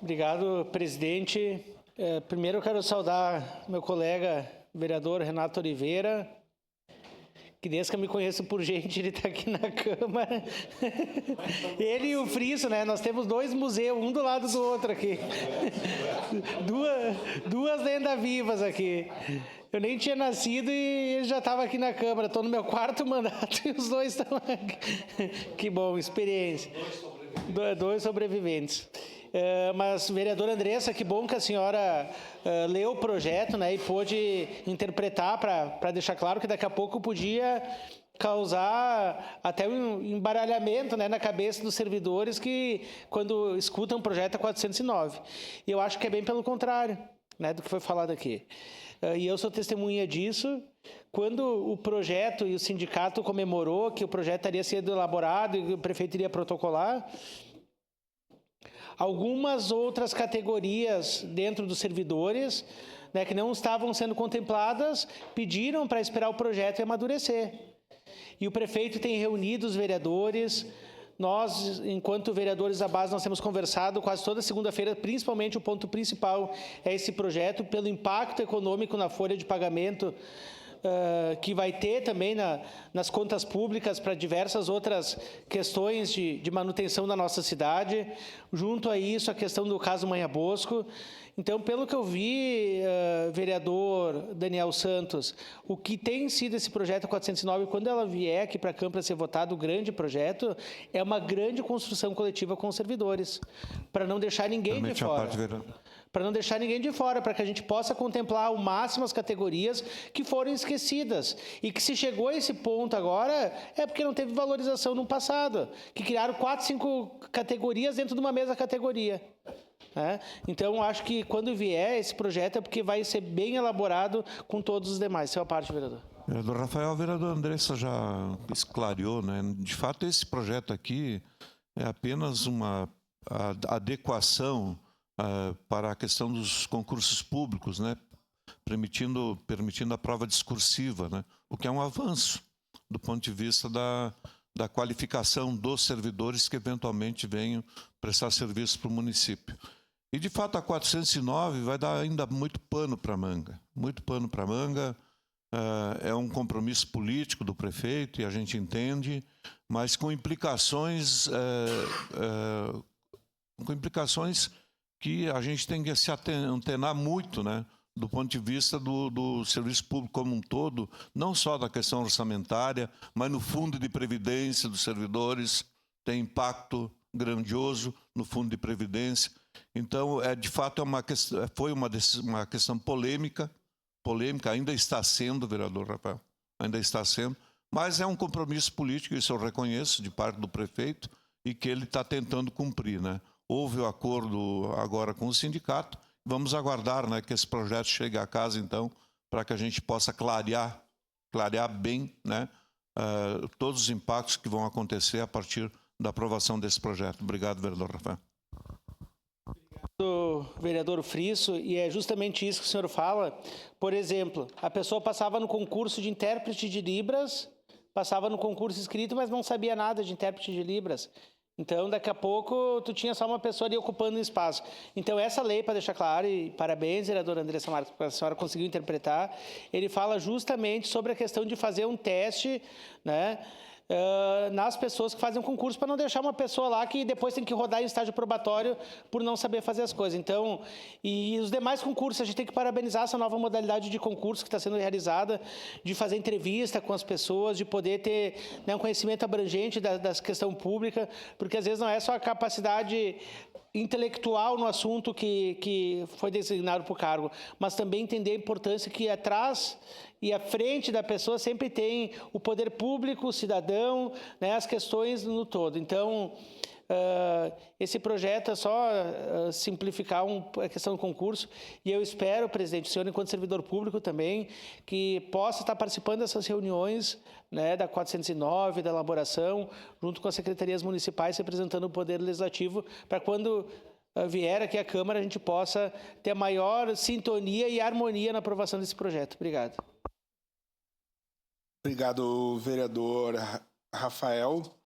Obrigado, presidente. Primeiro eu quero saudar meu colega vereador Renato Oliveira, que desde que eu me conheço por gente, ele está aqui na Câmara. Ele e o Friso, né? Nós temos dois museus, um do lado do outro aqui. Duas lendas vivas aqui. Eu nem tinha nascido e ele já estava aqui na Câmara. Estou no meu 4º mandato e os dois estão aqui. Que bom, experiência. Dois sobreviventes. Mas, vereadora Andressa, que bom que a senhora leu o projeto, né, e pôde interpretar para deixar claro que daqui a pouco podia causar até um embaralhamento, né, na cabeça dos servidores que, quando escutam o projeto 409. E eu acho que é bem pelo contrário, né, do que foi falado aqui. E eu sou testemunha disso. Quando o projeto e o sindicato comemorou que o projeto estaria sendo elaborado e o prefeito iria protocolar, algumas outras categorias dentro dos servidores, né, que não estavam sendo contempladas, pediram para esperar o projeto amadurecer. E o prefeito tem reunido os vereadores. Nós, enquanto vereadores da base, nós temos conversado quase toda segunda-feira, principalmente o ponto principal é esse projeto, pelo impacto econômico na folha de pagamento que vai ter também nas contas públicas para diversas outras questões de manutenção da nossa cidade. Junto a isso, a questão do caso Manha Bosco. Então, pelo que eu vi, vereador Daniel Santos, o que tem sido esse projeto 409, quando ela vier aqui para a Câmara ser votado, o grande projeto, é uma grande construção coletiva com os servidores, para não deixar ninguém de fora. Para não deixar ninguém de fora, para que a gente possa contemplar ao máximo as categorias que foram esquecidas. E que se chegou a esse ponto agora, é porque não teve valorização no passado, que criaram 4, 5 categorias dentro de uma mesma categoria. Então, acho que quando vier esse projeto é porque vai ser bem elaborado com todos os demais. Sua parte, vereador. Vereador Rafael, a vereadora Andressa já esclareou, né? De fato, esse projeto aqui é apenas uma adequação para a questão dos concursos públicos, né? Permitindo a prova discursiva, né? O que é um avanço do ponto de vista da qualificação dos servidores que eventualmente venham prestar serviço para o município. E, de fato, a 409 vai dar ainda muito pano para manga. Muito pano para manga. É um compromisso político do prefeito, e a gente entende, mas com implicações que a gente tem que se antenar muito, né? Do ponto de vista do serviço público como um todo, não só da questão orçamentária, mas no fundo de previdência dos servidores, tem impacto grandioso no fundo de previdência. Então, de fato, foi uma questão polêmica, ainda está sendo, vereador Rafael, ainda está sendo, mas é um compromisso político, isso eu reconheço, de parte do prefeito, e que ele está tentando cumprir, né? Houve o acordo agora com o sindicato. Vamos aguardar, né, que esse projeto chegue à casa, então, para que a gente possa clarear bem, né, todos os impactos que vão acontecer a partir da aprovação desse projeto. Obrigado, vereador Rafael. Obrigado, vereador Friso, e é justamente isso que o senhor fala. Por exemplo, a pessoa passava no concurso de intérprete de Libras, passava no concurso escrito, mas não sabia nada de intérprete de Libras. Então, daqui a pouco, tu tinha só uma pessoa ali ocupando um espaço. Então, essa lei, para deixar claro, e parabéns, vereadora Andressa Marques, porque a senhora conseguiu interpretar, ele fala justamente sobre a questão de fazer um teste, né, nas pessoas que fazem o concurso, para não deixar uma pessoa lá que depois tem que rodar em estágio probatório por não saber fazer as coisas. Então, e os demais concursos, a gente tem que parabenizar essa nova modalidade de concurso que está sendo realizada, de fazer entrevista com as pessoas, de poder ter, né, um conhecimento abrangente da questão pública, porque às vezes não é só a capacidade intelectual no assunto que foi designado para o cargo, mas também entender a importância que atrás e à frente da pessoa sempre tem o poder público, o cidadão, né, as questões no todo. Então, esse projeto é só simplificar a questão do concurso, e eu espero, presidente, o senhor, enquanto servidor público também, que possa estar participando dessas reuniões, né, da 409, da elaboração, junto com as secretarias municipais, representando o Poder Legislativo, para quando vier aqui à Câmara, a gente possa ter a maior sintonia e harmonia na aprovação desse projeto. Obrigado. Obrigado, vereador Rafael.